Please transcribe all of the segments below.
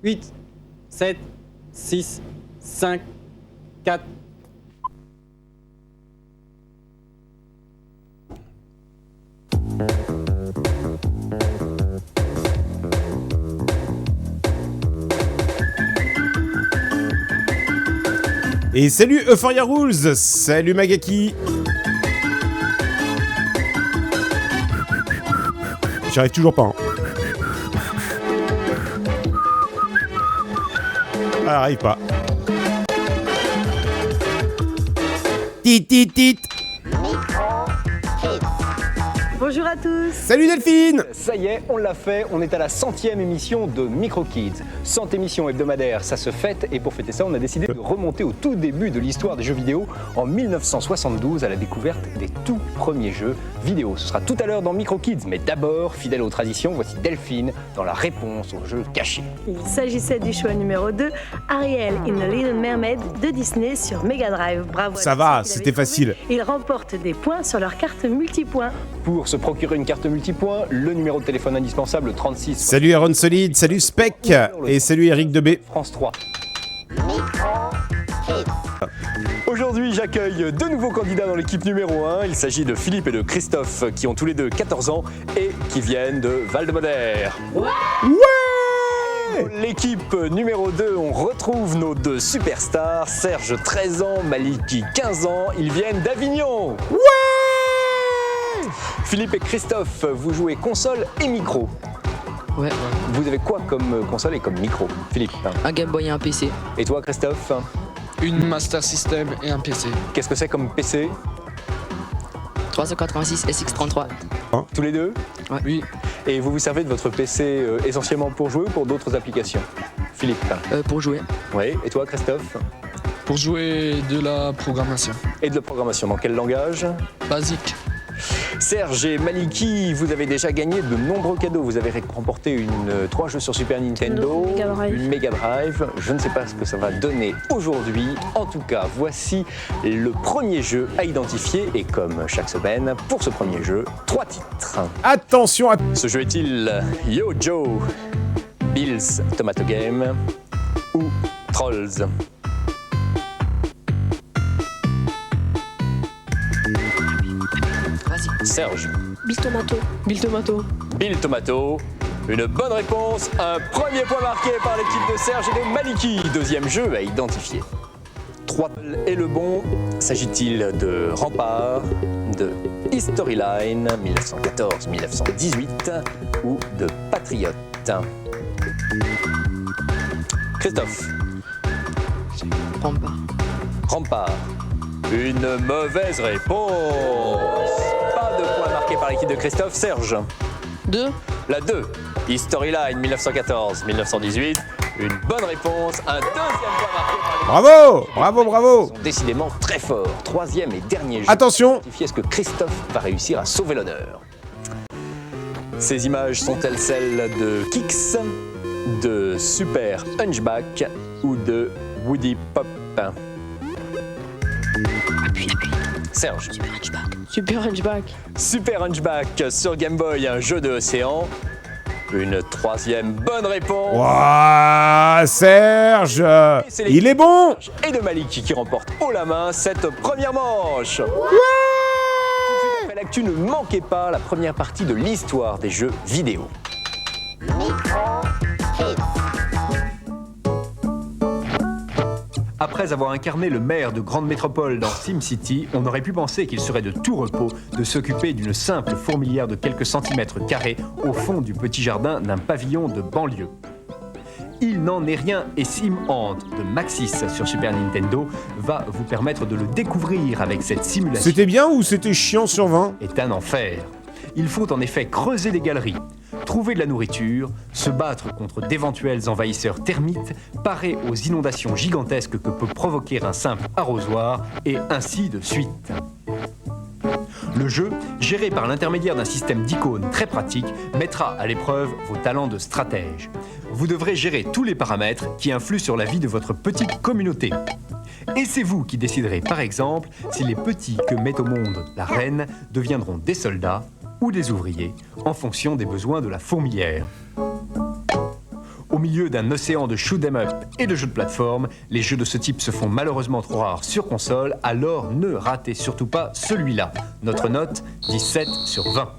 8, 7, 6, 5, 4. Et salut Euphoria Rules, salut Magaki. J'y arrive toujours pas. Hein. Ah, arrive pas. Tit tit tit. Bonjour à tous. Salut Delphine. Ça y est, on l'a fait, on est à la 100e émission de Micro Kids. 100 émissions hebdomadaires, ça se fête, et pour fêter ça, on a décidé de remonter au tout début de l'histoire des jeux vidéo, en 1972, à la découverte des tout premiers jeux vidéo. Ce sera tout à l'heure dans Micro Kids, mais d'abord, fidèle aux traditions, voici Delphine dans la réponse aux jeux cachés. Il s'agissait du choix numéro 2, Ariel in the Little Mermaid de Disney sur Mega Drive. Bravo. Ça va, c'était facile. Ils remportent des points sur leur carte multipoints. Pour se procurer une carte multipoint, le numéro de téléphone indispensable 36. Salut Aaron Solide, salut Spec et salut Eric Debé. France 3. Aujourd'hui, j'accueille deux nouveaux candidats dans l'équipe numéro 1. Il s'agit de Philippe et de Christophe, qui ont tous les deux 14 ans et qui viennent de Val-de-Modère. Ouais. L'équipe numéro 2, on retrouve nos deux superstars, Serge 13 ans, Maliki 15 ans. Ils viennent d'Avignon. Ouais. Philippe et Christophe, vous jouez console et micro. Ouais. Vous avez quoi comme console et comme micro, Philippe? Un Game Boy et un PC. Et toi, Christophe? Une Master System et un PC. Qu'est-ce que c'est comme PC? 386 SX33. Tous les deux? Ouais. Oui. Et vous vous servez de votre PC essentiellement pour jouer ou pour d'autres applications? Philippe? Pour jouer. Oui. Et toi, Christophe? Pour jouer de la programmation. Et de la programmation, dans quel langage? Basique. Serge et Maliki, vous avez déjà gagné de nombreux cadeaux. Vous avez remporté 3 jeux sur Super Nintendo, une Mega Drive. Je ne sais pas ce que ça va donner aujourd'hui. En tout cas, voici le premier jeu à identifier. Et comme chaque semaine, pour ce premier jeu, 3 titres. Attention à... Ce jeu est-il Yo Joe, Bill's Tomato Game ou Trolls? Serge. Bill Tomato. Bill Tomato. Bill Tomato. Une bonne réponse. Un premier point marqué par l'équipe de Serge et de Maliki. Deuxième jeu à identifier. 3 et le bon. S'agit-il de Rempart, de Historyline 1914-1918 ou de Patriote? Christophe. Rempart. Rempart. Une mauvaise réponse. Pas de point marqué par l'équipe de Christophe. Serge. 2. La 2. Historyline 1914-1918. Une bonne réponse. Un deuxième point marqué par l'équipe. Bravo. Bravo, bravo. Ils sont décidément très forts. Troisième et dernier jeu. Attention. Est-ce que Christophe va réussir à sauver l'honneur? Ces images sont-elles celles de Kix, de Super Hunchback ou de Woody Pop? Serge. Super Hunchback. Super Hunchback sur Game Boy, un jeu de océan. Une troisième bonne réponse. Ouah, Serge. Il est bon. Et de Maliki qui remporte haut la main cette première manche. Ouais. Après l'actu, ne manquez pas la première partie de l'histoire des jeux vidéo. Après avoir incarné le maire de grande métropole dans SimCity, on aurait pu penser qu'il serait de tout repos de s'occuper d'une simple fourmilière de quelques centimètres carrés au fond du petit jardin d'un pavillon de banlieue. Il n'en est rien et Sim Hand de Maxis sur Super Nintendo va vous permettre de le découvrir avec cette simulation. C'était bien ou c'était chiant sur 20? Est un enfer. Il faut en effet creuser des galeries, trouver de la nourriture, se battre contre d'éventuels envahisseurs termites, parer aux inondations gigantesques que peut provoquer un simple arrosoir, et ainsi de suite. Le jeu, géré par l'intermédiaire d'un système d'icônes très pratique, mettra à l'épreuve vos talents de stratège. Vous devrez gérer tous les paramètres qui influent sur la vie de votre petite communauté. Et c'est vous qui déciderez par exemple si les petits que met au monde la reine deviendront des soldats ou des ouvriers en fonction des besoins de la fourmilière. Au milieu d'un océan de shoot 'em up et de jeux de plateforme, les jeux de ce type se font malheureusement trop rares sur console, alors ne ratez surtout pas celui-là. Notre note, 17 sur 20.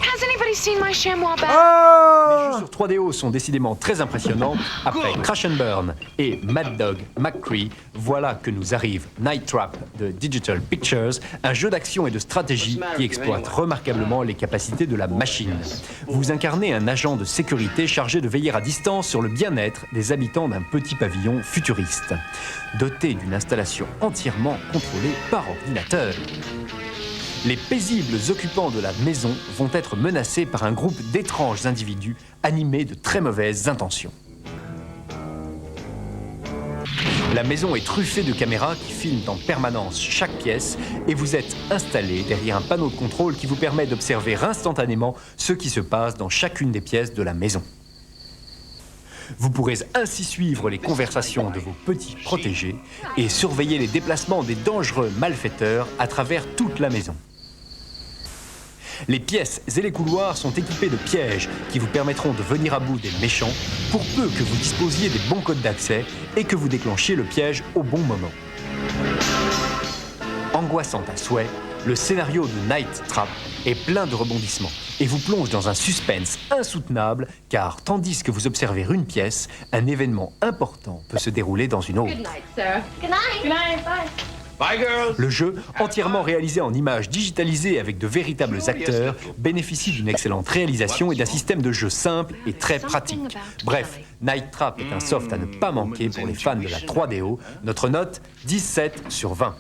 Has anybody seen my chamois bag? Les jeux sur 3DO sont décidément très impressionnants. Après Crash and Burn et Mad Dog McCree, voilà que nous arrive Night Trap de Digital Pictures, un jeu d'action et de stratégie qui exploite remarquablement les capacités de la machine. Vous incarnez un agent de sécurité chargé de veiller à distance sur le bien-être des habitants d'un petit pavillon futuriste, doté d'une installation entièrement contrôlée par ordinateur. Les paisibles occupants de la maison vont être menacés par un groupe d'étranges individus animés de très mauvaises intentions. La maison est truffée de caméras qui filment en permanence chaque pièce et vous êtes installé derrière un panneau de contrôle qui vous permet d'observer instantanément ce qui se passe dans chacune des pièces de la maison. Vous pourrez ainsi suivre les conversations de vos petits protégés et surveiller les déplacements des dangereux malfaiteurs à travers toute la maison. Les pièces et les couloirs sont équipés de pièges qui vous permettront de venir à bout des méchants pour peu que vous disposiez des bons codes d'accès et que vous déclenchiez le piège au bon moment. Angoissant à souhait, le scénario de Night Trap est plein de rebondissements et vous plonge dans un suspense insoutenable car tandis que vous observez une pièce, un événement important peut se dérouler dans une autre. Le jeu, entièrement réalisé en images digitalisées avec de véritables acteurs, bénéficie d'une excellente réalisation et d'un système de jeu simple et très pratique. Bref, Night Trap est un soft à ne pas manquer pour les fans de la 3DO. Notre note, 17 sur 20.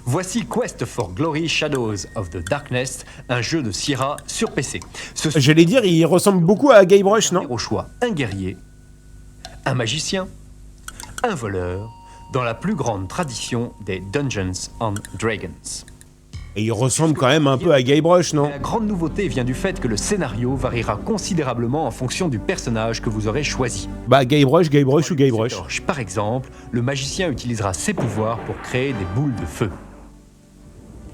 Voici Quest for Glory Shadows of the Darkness, un jeu de Sierra sur PC. J'allais dire, il ressemble beaucoup à Guybrush, non? Au choix, un guerrier, un magicien, un voleur, dans la plus grande tradition des Dungeons and Dragons. Et il ressemble quand même un peu à Guybrush, non? La grande nouveauté vient du fait que le scénario variera considérablement en fonction du personnage que vous aurez choisi. Bah Guybrush ou Guybrush. Par exemple, le magicien utilisera ses pouvoirs pour créer des boules de feu.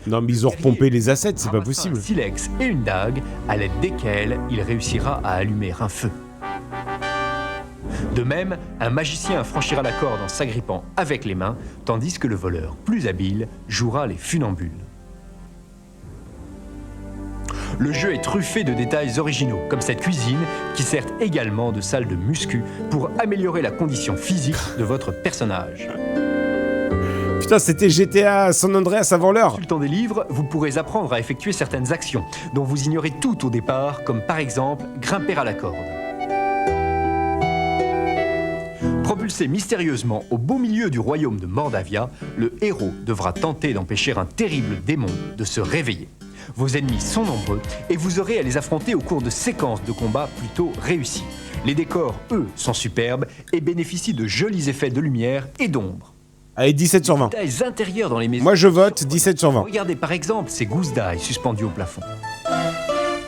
Non mais ils ont repompé les assets, c'est pas possible. Un silex et une dague, à l'aide desquelles il réussira à allumer un feu. De même, un magicien franchira la corde en s'agrippant avec les mains, tandis que le voleur, plus habile, jouera les funambules. Le jeu est truffé de détails originaux, comme cette cuisine, qui sert également de salle de muscu pour améliorer la condition physique de votre personnage. Putain, c'était GTA San Andreas avant l'heure. Consultant des livres, vous pourrez apprendre à effectuer certaines actions dont vous ignorez tout au départ, comme par exemple grimper à la corde. Propulsé mystérieusement au beau milieu du royaume de Mordavia, le héros devra tenter d'empêcher un terrible démon de se réveiller. Vos ennemis sont nombreux et vous aurez à les affronter au cours de séquences de combat plutôt réussies. Les décors, eux, sont superbes et bénéficient de jolis effets de lumière et d'ombre. Allez, 17 sur 20. Les détails intérieurs dans les maisons. Moi je vote 17 sur 20. Regardez par exemple ces gousses d'ail suspendues au plafond.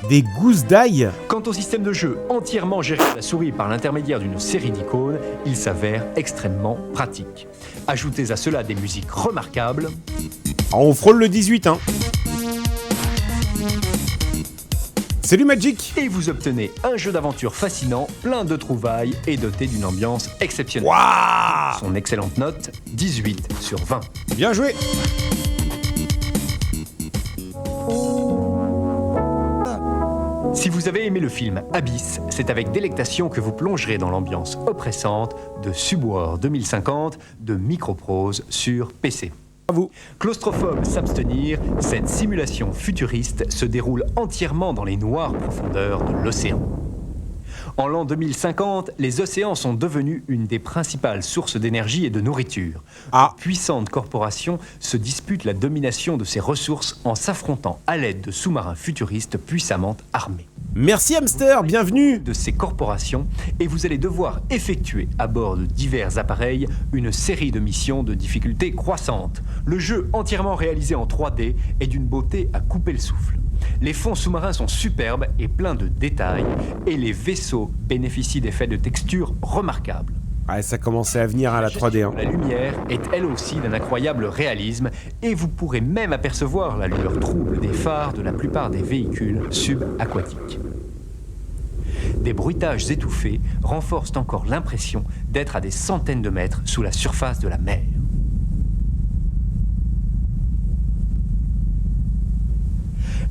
Des gousses d'ail? Quant au système de jeu entièrement géré à la souris par l'intermédiaire d'une série d'icônes, il s'avère extrêmement pratique. Ajoutez à cela des musiques remarquables. Ah, on frôle le 18, hein. Salut Magic! Et vous obtenez un jeu d'aventure fascinant, plein de trouvailles et doté d'une ambiance exceptionnelle. Waouh! Son excellente note, 18 sur 20. Bien joué! Si vous avez aimé le film Abyss, c'est avec délectation que vous plongerez dans l'ambiance oppressante de Subwar 2050 de Microprose sur PC. À vous. Claustrophobe s'abstenir, cette simulation futuriste se déroule entièrement dans les noires profondeurs de l'océan. En l'an 2050, les océans sont devenus une des principales sources d'énergie et de nourriture. Ah. De puissantes corporations se disputent la domination de ces ressources en s'affrontant à l'aide de sous-marins futuristes puissamment armés. Merci Hamster, bienvenue! De ces corporations et vous allez devoir effectuer à bord de divers appareils une série de missions de difficulté croissante. Le jeu entièrement réalisé en 3D est d'une beauté à couper le souffle. Les fonds sous-marins sont superbes et pleins de détails et les vaisseaux bénéficient d'effets de texture remarquables. Ouais, ça commençait à venir à la 3D. Hein. La lumière est elle aussi d'un incroyable réalisme et vous pourrez même apercevoir la lueur trouble des phares de la plupart des véhicules subaquatiques. Des bruitages étouffés renforcent encore l'impression d'être à des centaines de mètres sous la surface de la mer.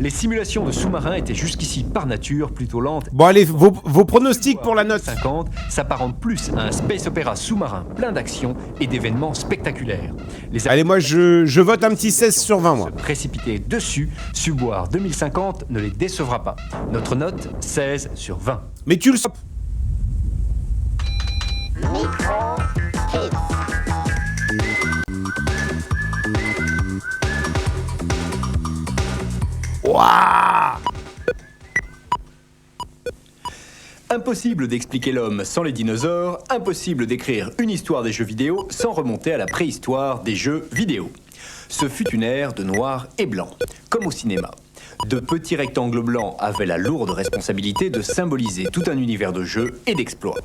Les simulations de sous-marins étaient jusqu'ici par nature plutôt lentes. Bon allez, vos pronostics pour la note. 50 s'apparente plus à un space opéra sous-marin plein d'action et d'événements spectaculaires. Allez, moi je vote un petit 16 sur 20 moi. Se précipiter dessus, Subwar 2050 ne les décevra pas. Notre note, 16 sur 20. Mais tu le sens. Waouh! Impossible d'expliquer l'homme sans les dinosaures, impossible d'écrire une histoire des jeux vidéo sans remonter à la préhistoire des jeux vidéo. Ce fut une ère de noir et blanc, comme au cinéma. De petits rectangles blancs avaient la lourde responsabilité de symboliser tout un univers de jeux et d'exploits.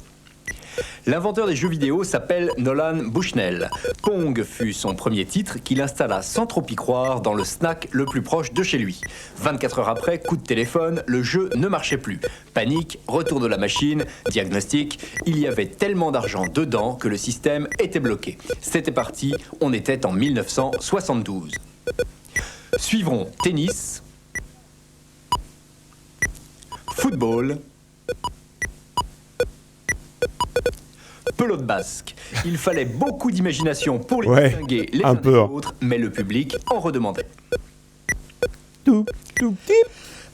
L'inventeur des jeux vidéo s'appelle Nolan Bushnell. Pong fut son premier titre qu'il installa sans trop y croire dans le snack le plus proche de chez lui. 24 heures après, coup de téléphone, le jeu ne marchait plus. Panique, retour de la machine, diagnostic, il y avait tellement d'argent dedans que le système était bloqué. C'était parti, on était en 1972. Suivront tennis, football, pelote basque. Il fallait beaucoup d'imagination pour les distinguer les uns des autres, mais le public en redemandait. Tout petit.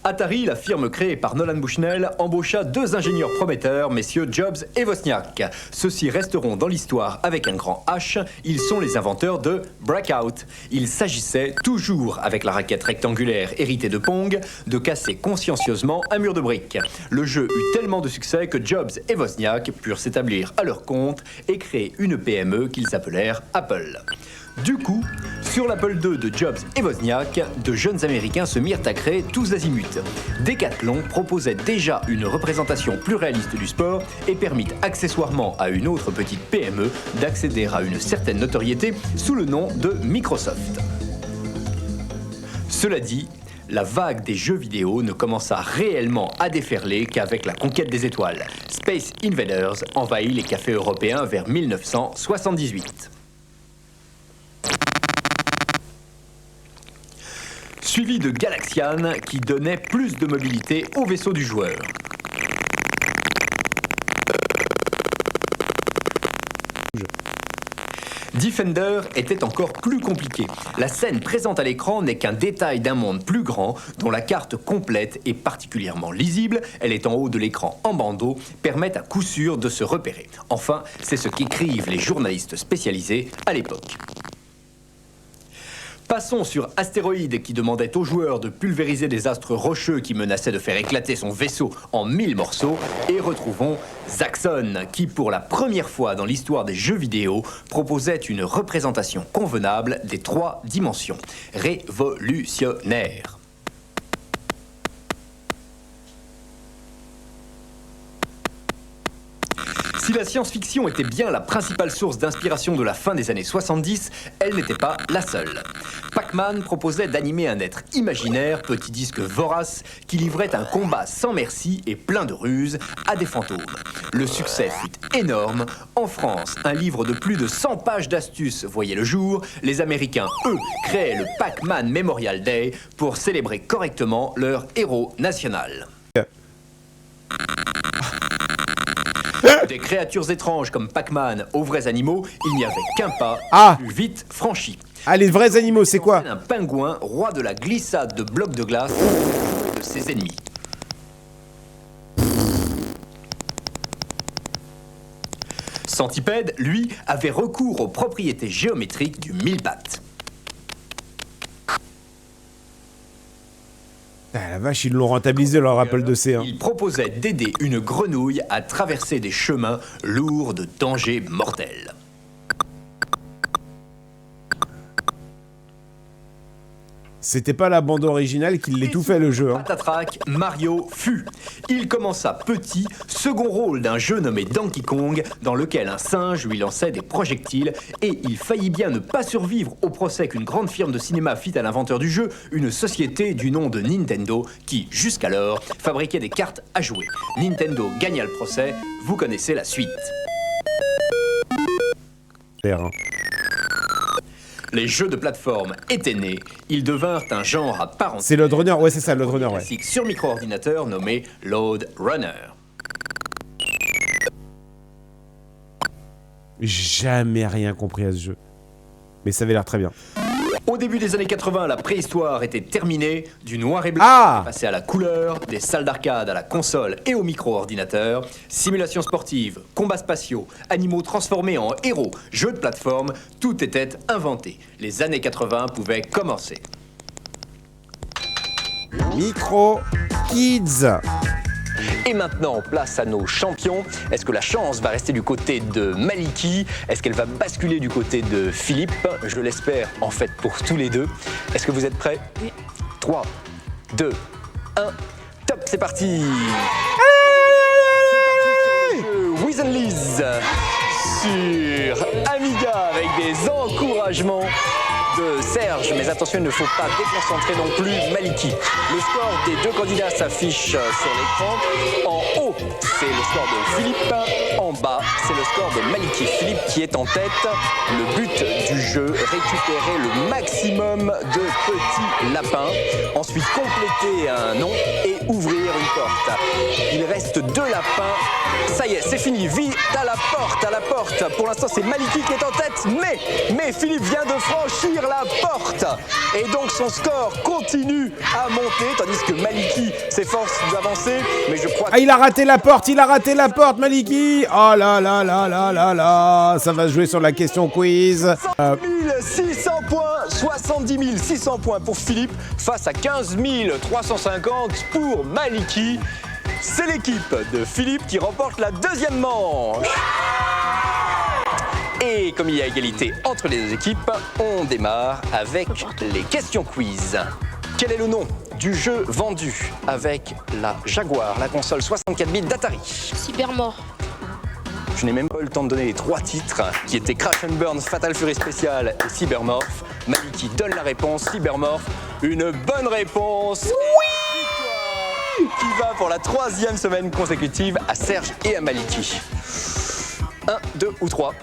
Atari, la firme créée par Nolan Bushnell, embaucha 2 ingénieurs prometteurs, messieurs Jobs et Wozniak. Ceux-ci resteront dans l'histoire avec un grand H. Ils sont les inventeurs de Breakout. Il s'agissait, toujours avec la raquette rectangulaire héritée de Pong, de casser consciencieusement un mur de briques. Le jeu eut tellement de succès que Jobs et Wozniak purent s'établir à leur compte et créer une PME qu'ils appelèrent Apple. Du coup, sur l'Apple II de Jobs et Wozniak, de jeunes Américains se mirent à créer tous azimuts. Decathlon proposait déjà une représentation plus réaliste du sport et permit accessoirement à une autre petite PME d'accéder à une certaine notoriété sous le nom de Microsoft. Cela dit, la vague des jeux vidéo ne commença réellement à déferler qu'avec la conquête des étoiles. Space Invaders envahit les cafés européens vers 1978. Suivi de Galaxian qui donnait plus de mobilité au vaisseau du joueur. Defender était encore plus compliqué. La scène présente à l'écran n'est qu'un détail d'un monde plus grand dont la carte complète est particulièrement lisible, elle est en haut de l'écran en bandeau, permet à coup sûr de se repérer. Enfin, c'est ce qu'écrivent les journalistes spécialisés à l'époque. Passons sur Astéroïde qui demandait aux joueurs de pulvériser des astres rocheux qui menaçaient de faire éclater son vaisseau en 1000 morceaux. Et retrouvons Zaxxon qui, pour la première fois dans l'histoire des jeux vidéo, proposait une représentation convenable des 3 dimensions. Révolutionnaire. Si la science-fiction était bien la principale source d'inspiration de la fin des années 70, elle n'était pas la seule. Pac-Man proposait d'animer un être imaginaire, petit disque vorace, qui livrait un combat sans merci et plein de ruses à des fantômes. Le succès fut énorme. En France, un livre de plus de 100 pages d'astuces voyait le jour. Les Américains, eux, créaient le Pac-Man Memorial Day pour célébrer correctement leur héros national. Des créatures étranges comme Pac-Man aux vrais animaux, il n'y avait qu'un pas plus vite franchi. Ah, les vrais animaux, c'est quoi? Un pingouin, roi de la glissade de blocs de glace de ses ennemis. Centipède, lui, avait recours aux propriétés géométriques du mille-pattes. Ah, la vache, ils l'ont rentabilisé leur Apple IIc. Hein. Il proposait d'aider une grenouille à traverser des chemins lourds de dangers mortels. C'était pas la bande originale qui l'étouffait le jeu. Hein. Patatrac, Mario fut. Il commença petit, second rôle d'un jeu nommé Donkey Kong, dans lequel un singe lui lançait des projectiles, et il faillit bien ne pas survivre au procès qu'une grande firme de cinéma fit à l'inventeur du jeu, une société du nom de Nintendo, qui, jusqu'alors, fabriquait des cartes à jouer. Nintendo gagna le procès, vous connaissez la suite. Hein. Les jeux de plateforme étaient nés, ils devinrent un genre à part entière. C'est Load Runner, ouais c'est ça, Load Runner, ouais. Classique sur micro-ordinateur nommé Load Runner. Jamais rien compris à ce jeu. Mais ça avait l'air très bien. Au début des années 80, la préhistoire était terminée, du noir et blanc Ah passé à la couleur, des salles d'arcade à la console et au micro-ordinateur, simulations sportives, combats spatiaux, animaux transformés en héros, jeux de plateforme, tout était inventé. Les années 80 pouvaient commencer. Micro Kids. Et maintenant, place à nos champions. Est-ce que la chance va rester du côté de Maliki? Est-ce qu'elle va basculer du côté de Philippe? Je l'espère, en fait, pour tous les deux. Est-ce que vous êtes prêts? Oui. 3, 2, 1, top, c'est parti. C'est parti sur le jeu Wiz and Liz sur Amiga avec des encouragements de Serge, mais attention, il ne faut pas déconcentrer non plus Maliki. Le score des deux candidats s'affiche sur l'écran. En haut, c'est le score de Philippe. En bas, c'est le score de Maliki. Philippe qui est en tête. Le but du jeu, récupérer le maximum de petits lapins. Ensuite, compléter un nom et ouvrir une porte. Il reste 2 lapins. Ça y est, c'est fini. Vite à la porte, à la porte. Pour l'instant, c'est Maliki qui est en tête, mais Philippe vient de franchir la porte. Et donc, son score continue à monter, tandis que Maliki s'efforce d'avancer. Mais je crois que... Ah, il a raté la porte, Maliki. Oh là là là là là là. Ça va se jouer sur la question quiz. 600 points, 70 600 points pour Philippe face à 15 350 pour Maliki. C'est l'équipe de Philippe qui remporte la deuxième manche. Et comme il y a égalité entre les deux équipes, on démarre avec les questions quiz. Quel est le nom du jeu vendu avec la Jaguar, la console 64 bits d'Atari? Cybermort. Je n'ai même pas eu le temps de donner les 3 titres qui étaient Crash and Burn, Fatal Fury Special et Cybermorph. Maliki donne la réponse, Cybermorph. Une bonne réponse. Oui, qui va pour la 3e semaine consécutive à Serge et à Maliki. 1, 2 ou 3.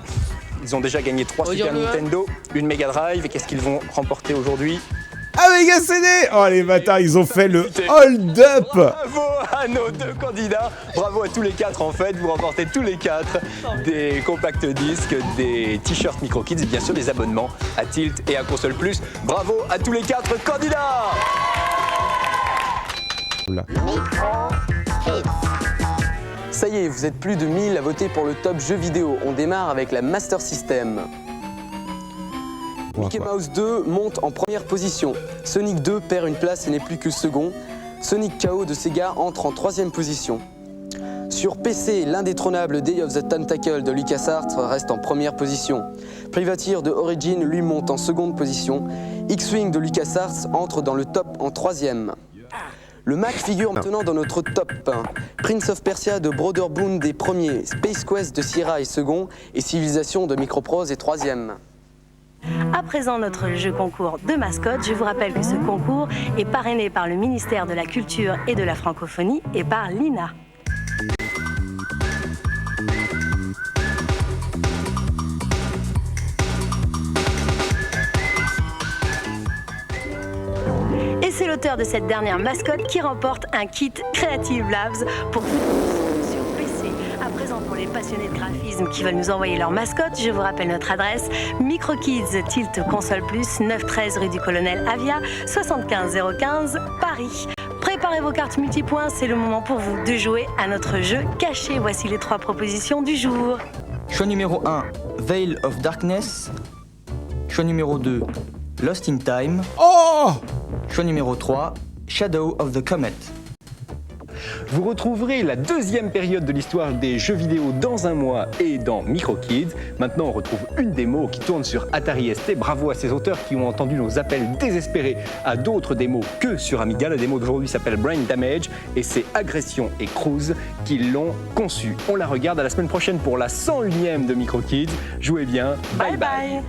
Ils ont déjà gagné 3 Super Nintendo, une Mega Drive. Et qu'est-ce qu'ils vont remporter aujourd'hui? Ah, Mega CD. Oh, les bâtards, ils ont fait le hold-up. Bravo à nos 2 candidats. Bravo à tous les 4 en fait. Vous remportez tous les 4 des compacts disques, des t-shirts Micro Kids et bien sûr des abonnements à Tilt et à Console Plus. Bravo à tous les 4 candidats. Oula. Ça y est, vous êtes plus de 1000 à voter pour le top jeu vidéo. On démarre avec la Master System. Mickey Mouse 2 monte en première position. Sonic 2 perd une place et n'est plus que second. Sonic KO de Sega entre en 3e position. Sur PC, l'indétrônable Day of the Tentacle de LucasArts reste en première position. Privateer de Origin lui monte en seconde position. X-Wing de LucasArts entre dans le top en 3e. Le Mac figure maintenant dans notre top 1. Prince of Persia de Broderbund est premier, Space Quest de Sierra est second et Civilization de Microprose est 3e. À présent, notre jeu concours de mascotte. Je vous rappelle que ce concours est parrainé par le ministère de la Culture et de la Francophonie et par l'INA. Et c'est l'auteur de cette dernière mascotte qui remporte un kit Creative Labs pour sur PC. À présent, pour les passionnés de graphisme qui veulent nous envoyer leur mascotte, je vous rappelle notre adresse MicroKids Tilt Console Plus, 913 rue du Colonel Avia, 75 015 Paris. Préparez vos cartes multipoints, c'est le moment pour vous de jouer à notre jeu caché. Voici les 3 propositions du jour. Choix numéro 1, Veil of Darkness. Choix numéro 2, Lost in Time. Oh! Choix numéro 3, Shadow of the Comet. Vous retrouverez la deuxième période de l'histoire des jeux vidéo dans un mois et dans MicroKids. Maintenant, on retrouve une démo qui tourne sur Atari ST. Bravo à ces auteurs qui ont entendu nos appels désespérés à d'autres démos que sur Amiga. La démo d'aujourd'hui s'appelle Brain Damage et c'est Agression et Cruise qui l'ont conçue. On la regarde à la semaine prochaine pour la 101e de MicroKids. Jouez bien. Bye bye.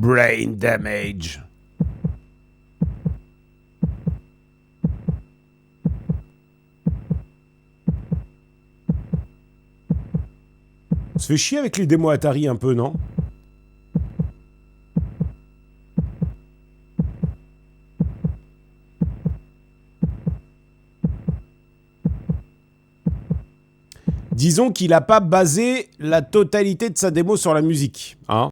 Brain Damage. On se fait chier avec les démos Atari un peu, non? Disons qu'il n'a pas basé la totalité de sa démo sur la musique, hein.